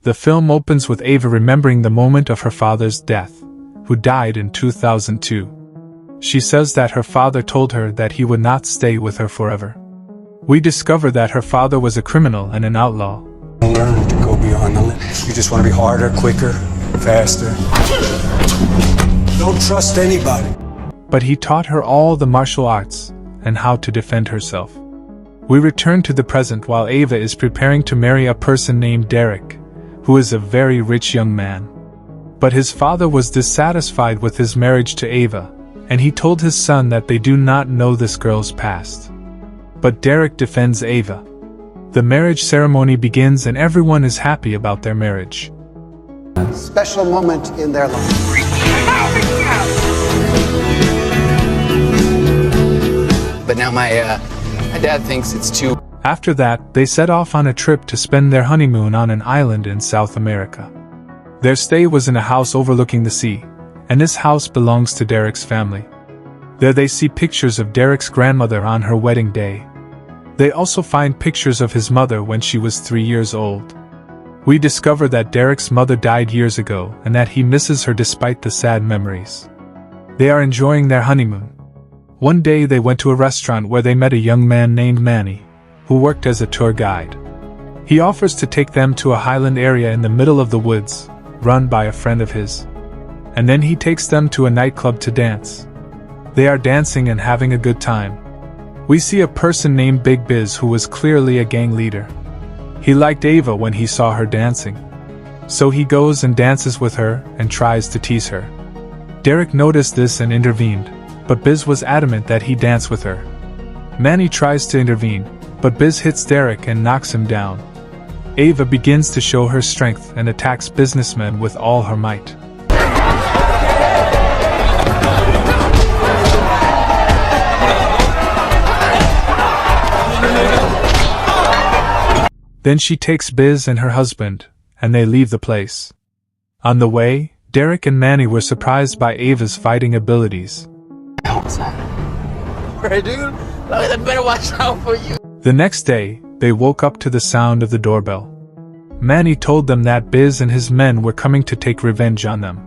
The film opens with Ava remembering the moment of her father's death, who died in 2002. She says that her father told her that he would not stay with her forever. We discover that her father was a criminal and an outlaw. Learn to go beyond the limits. You just want to be harder, quicker, faster. Don't trust anybody. But he taught her all the martial arts and how to defend herself. We return to the present while Ava is preparing to marry a person named Derek, who is a very rich young man. But his father was dissatisfied with his marriage to Ava, and he told his son that they do not know this girl's past. But Derek defends Ava. The marriage ceremony begins and everyone is happy about their marriage. Special moment in their life. But now my dad thinks it's too. After that, they set off on a trip to spend their honeymoon on an island in South America. Their stay was in a house overlooking the sea, and this house belongs to Derek's family. There they see pictures of Derek's grandmother on her wedding day. They also find pictures of his mother when she was 3 years old. We discover that Derek's mother died years ago and that he misses her despite the sad memories. They are enjoying their honeymoon. One day they went to a restaurant where they met a young man named Manny, who worked as a tour guide. He offers to take them to a highland area in the middle of the woods, run by a friend of his. And then he takes them to a nightclub to dance. They are dancing and having a good time. We see a person named Big Biz who was clearly a gang leader. He liked Ava when he saw her dancing. So he goes and dances with her and tries to tease her. Derek noticed this and intervened, but Biz was adamant that he dance with her. Manny tries to intervene, but Biz hits Derek and knocks him down. Ava begins to show her strength and attacks businessmen with all her might. Then she takes Biz and her husband, and they leave the place. On the way, Derek and Manny were surprised by Ava's fighting abilities. Right, dude? I better watch out for you. The next day, they woke up to the sound of the doorbell. Manny told them that Biz and his men were coming to take revenge on them.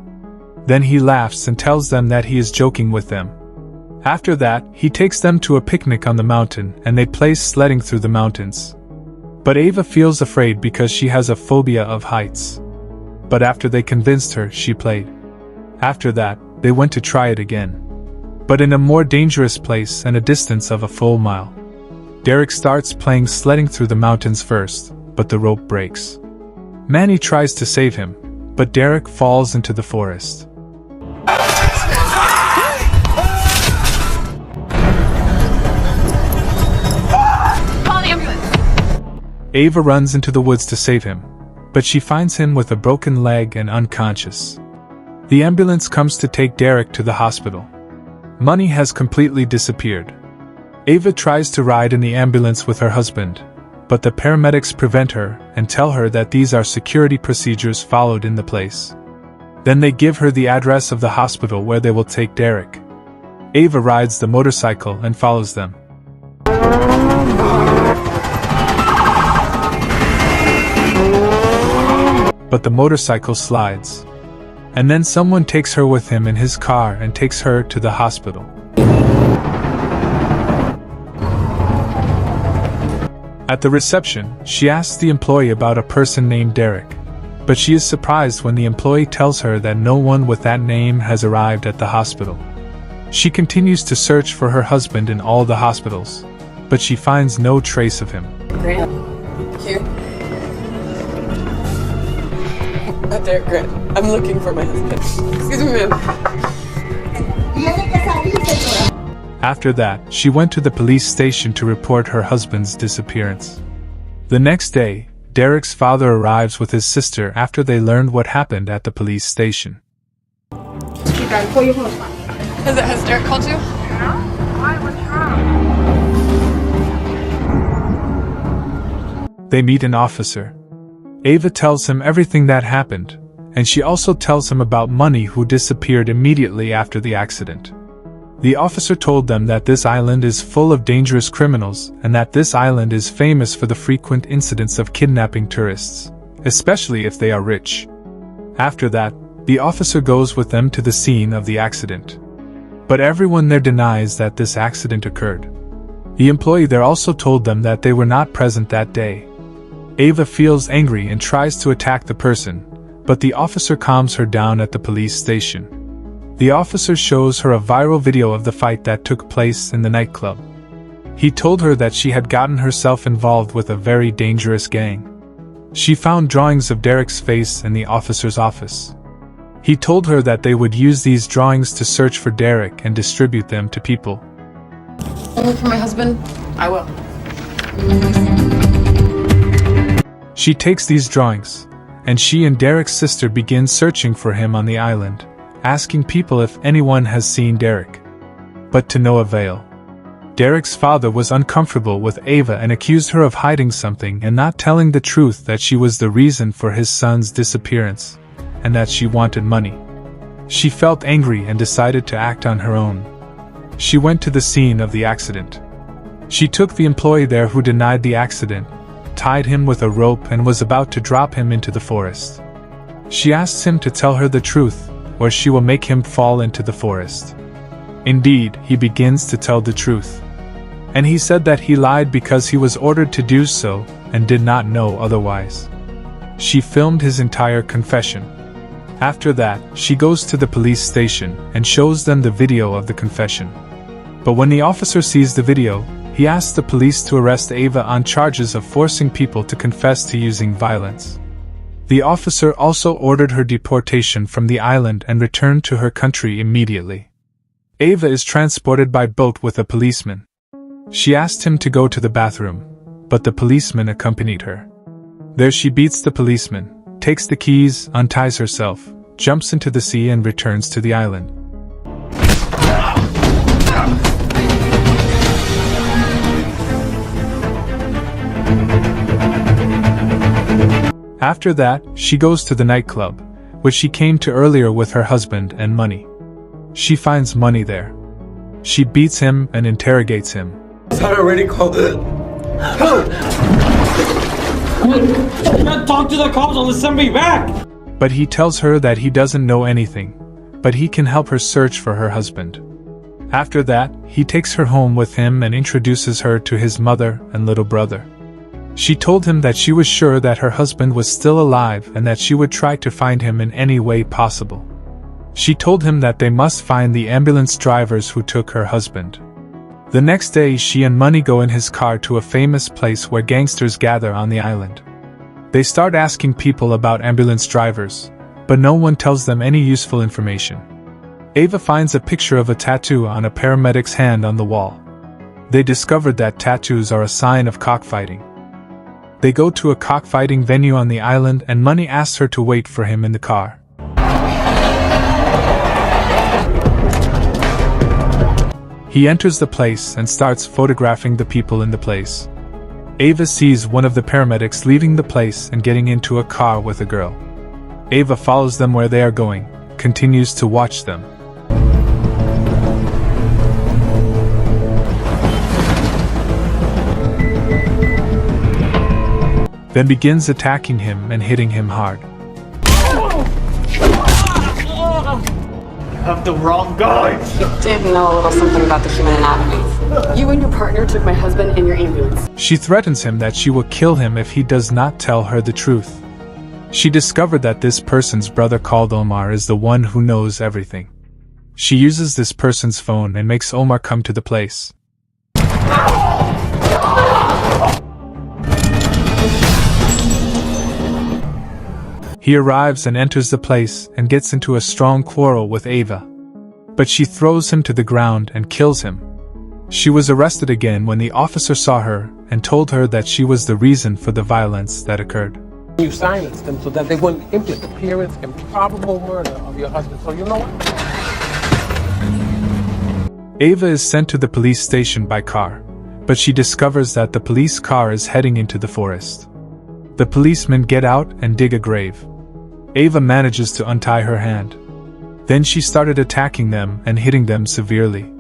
Then he laughs and tells them that he is joking with them. After that, he takes them to a picnic on the mountain and they play sledding through the mountains. But Ava feels afraid because she has a phobia of heights. But after they convinced her, she played. After that, they went to try it again. But in a more dangerous place and a distance of a full mile. Derek starts playing sledding through the mountains first, but the rope breaks. Manny tries to save him, but Derek falls into the forest. Ava runs into the woods to save him, but she finds him with a broken leg and unconscious. The ambulance comes to take Derek to the hospital. Money has completely disappeared. Ava tries to ride in the ambulance with her husband, but the paramedics prevent her and tell her that these are security procedures followed in the place. Then they give her the address of the hospital where they will take Derek. Ava rides the motorcycle and follows them. But the motorcycle slides. And then someone takes her with him in his car and takes her to the hospital. At the reception, she asks the employee about a person named Derek. But she is surprised when the employee tells her that no one with that name has arrived at the hospital. She continues to search for her husband in all the hospitals, but she finds no trace of him. Grant, here. Derek Grant, I'm looking for my husband. Excuse me, ma'am. After that, she went to the police station to report her husband's disappearance. The next day, Derek's father arrives with his sister after they learned what happened at the police station. Has Derek called you? Why? What's wrong? They meet an officer. Ava tells him everything that happened, and she also tells him about Money, who disappeared immediately after the accident. The officer told them that this island is full of dangerous criminals and that this island is famous for the frequent incidents of kidnapping tourists, especially if they are rich. After that, the officer goes with them to the scene of the accident. But everyone there denies that this accident occurred. The employee there also told them that they were not present that day. Ava feels angry and tries to attack the person, but the officer calms her down at the police station. The officer shows her a viral video of the fight that took place in the nightclub. He told her that she had gotten herself involved with a very dangerous gang. She found drawings of Derek's face in the officer's office. He told her that they would use these drawings to search for Derek and distribute them to people. I'll look for my husband. I will. She takes these drawings, and she and Derek's sister begin searching for him on the island, asking people if anyone has seen Derek. But to no avail. Derek's father was uncomfortable with Ava and accused her of hiding something and not telling the truth, that she was the reason for his son's disappearance, and that she wanted money. She felt angry and decided to act on her own. She went to the scene of the accident. She took the employee there who denied the accident, tied him with a rope and was about to drop him into the forest. She asks him to tell her the truth, or she will make him fall into the forest. Indeed, he begins to tell the truth. And he said that he lied because he was ordered to do so and did not know otherwise. She filmed his entire confession. After that, she goes to the police station and shows them the video of the confession. But when the officer sees the video, he asks the police to arrest Ava on charges of forcing people to confess to using violence. The officer also ordered her deportation from the island and returned to her country immediately. Ava is transported by boat with a policeman. She asked him to go to the bathroom, but the policeman accompanied her. There she beats the policeman, takes the keys, unties herself, jumps into the sea and returns to the island. After that, she goes to the nightclub, which she came to earlier with her husband and money. She finds money there. She beats him and interrogates him. I already called it. You can't talk to the cops unless send me back! But he tells her that he doesn't know anything, but he can help her search for her husband. After that, he takes her home with him and introduces her to his mother and little brother. She told him that she was sure that her husband was still alive and that she would try to find him in any way possible. She told him that they must find the ambulance drivers who took her husband. The next day, she and Money go in his car to a famous place where gangsters gather on the island. They start asking people about ambulance drivers, but no one tells them any useful information. Ava finds a picture of a tattoo on a paramedic's hand on the wall. They discovered that tattoos are a sign of cockfighting. They go to a cockfighting venue on the island and Money asks her to wait for him in the car. He enters the place and starts photographing the people in the place. Ava sees one of the paramedics leaving the place and getting into a car with a girl. Ava follows them where they are going, continues to watch them. Then begins attacking him and hitting him hard. You have the wrong guy! Did know a little something about the human anatomy. You and your partner took my husband in your ambulance. She threatens him that she will kill him if he does not tell her the truth. She discovered that this person's brother called Omar is the one who knows everything. She uses this person's phone and makes Omar come to the place. He arrives and enters the place and gets into a strong quarrel with Ava. But she throws him to the ground and kills him. She was arrested again when the officer saw her and told her that she was the reason for the violence that occurred. You silenced them so that they wouldn't impute appearance and probable murder of your husband. So you know what? Ava is sent to the police station by car, but she discovers that the police car is heading into the forest. The policemen get out and dig a grave. Ava manages to untie her hand. Then she started attacking them and hitting them severely.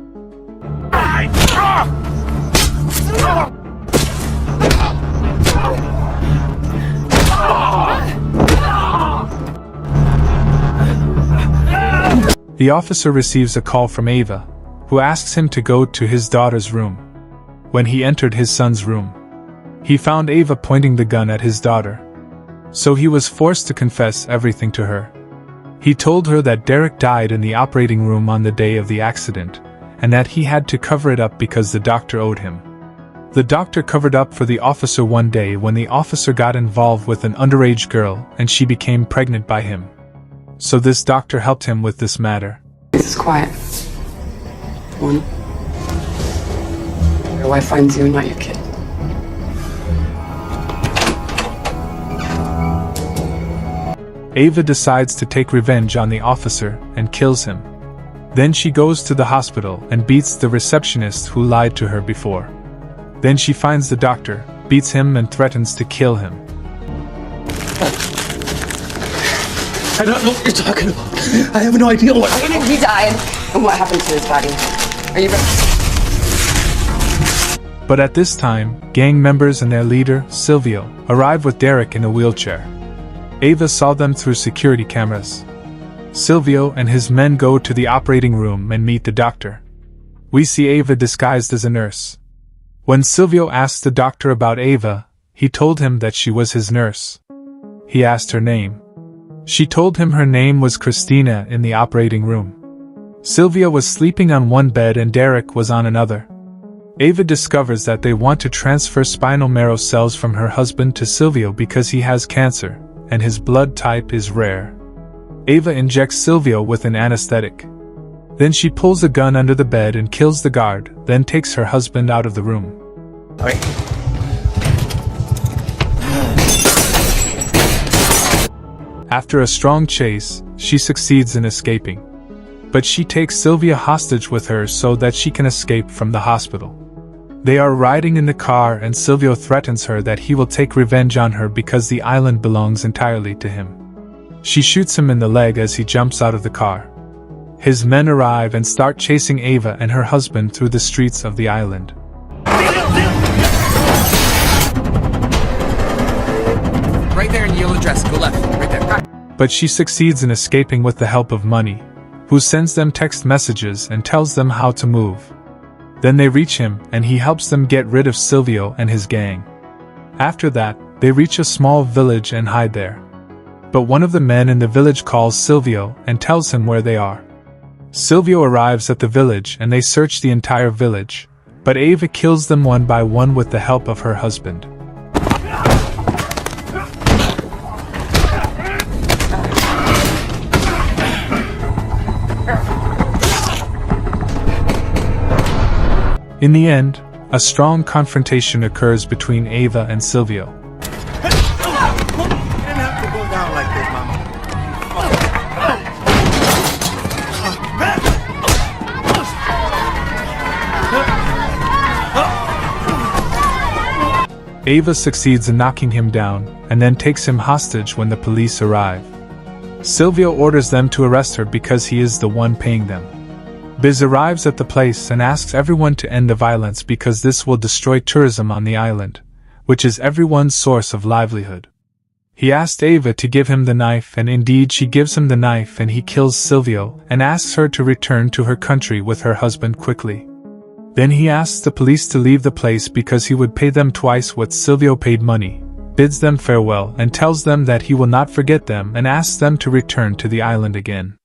The officer receives a call from Ava, who asks him to go to his daughter's room. When he entered his son's room, he found Ava pointing the gun at his daughter. So he was forced to confess everything to her. He told her that Derek died in the operating room on the day of the accident, and that he had to cover it up because the doctor owed him. The doctor covered up for the officer one day when the officer got involved with an underage girl and she became pregnant by him. So this doctor helped him with this matter. This is quiet. One. Your wife finds you, not your kid. Ava decides to take revenge on the officer and kills him. Then she goes to the hospital and beats the receptionist who lied to her before. Then she finds the doctor, beats him and threatens to kill him. I don't know what you're talking about. I have no idea what. He died. And what happened to his body? Are you ready? But at this time, gang members and their leader, Silvio, arrive with Derek in a wheelchair. Ava saw them through security cameras. Silvio and his men go to the operating room and meet the doctor. We see Ava disguised as a nurse. When Silvio asked the doctor about Ava, he told him that she was his nurse. He asked her name. She told him her name was Christina in the operating room. Silvio was sleeping on one bed and Derek was on another. Ava discovers that they want to transfer spinal marrow cells from her husband to Silvio because he has cancer, and his blood type is rare. Ava injects Silvio with an anesthetic. Then she pulls a gun under the bed and kills the guard, then takes her husband out of the room. After a strong chase, she succeeds in escaping. But she takes Silvia hostage with her so that she can escape from the hospital. They are riding in the car and Silvio threatens her that he will take revenge on her because the island belongs entirely to him. She shoots him in the leg as he jumps out of the car. His men arrive and start chasing Ava and her husband through the streets of the island. Right there in yellow dress, go left, right there. But she succeeds in escaping with the help of Money, who sends them text messages and tells them how to move. Then they reach him and he helps them get rid of Silvio and his gang. After that, they reach a small village and hide there. But one of the men in the village calls Silvio and tells him where they are. Silvio arrives at the village and they search the entire village, but Ava kills them one by one with the help of her husband. In the end, a strong confrontation occurs between Ava and Silvio. Ava succeeds in knocking him down, and then takes him hostage when the police arrive. Silvio orders them to arrest her because he is the one paying them. Biz arrives at the place and asks everyone to end the violence because this will destroy tourism on the island, which is everyone's source of livelihood. He asked Ava to give him the knife and indeed she gives him the knife and he kills Silvio and asks her to return to her country with her husband quickly. Then he asks the police to leave the place because he would pay them twice what Silvio paid Money, bids them farewell and tells them that he will not forget them and asks them to return to the island again.